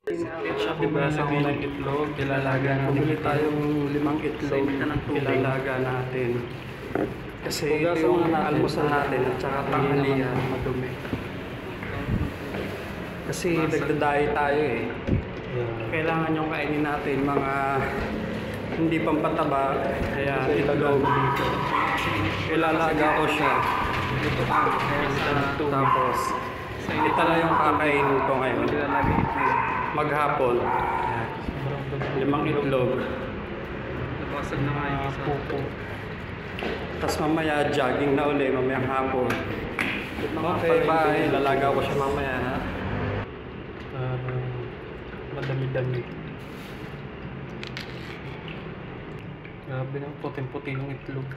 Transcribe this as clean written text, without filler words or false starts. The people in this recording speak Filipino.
Siya bibasa ko ng itlog, ilalaga natin. Bumili tayong 5 itlog, ilalaga natin. Kasi ito yung almusal natin at saka tanghalian madumi. Kasi nagdadayo tayo eh. Kailangan yung kainin natin mga hindi pampataba, kaya itlog dito. Ilalaga ko siya. Tapos, ito na yung kakainin ko ngayon. Maghapon. 5 itlog. Nabasag na nga yung isa. Tapos mamaya jogging na uli, mamayang hapon. Okay, bye. Lalaga ko siya mamaya ha. Madami-dami. Grabe na, puting-puti ng itlog.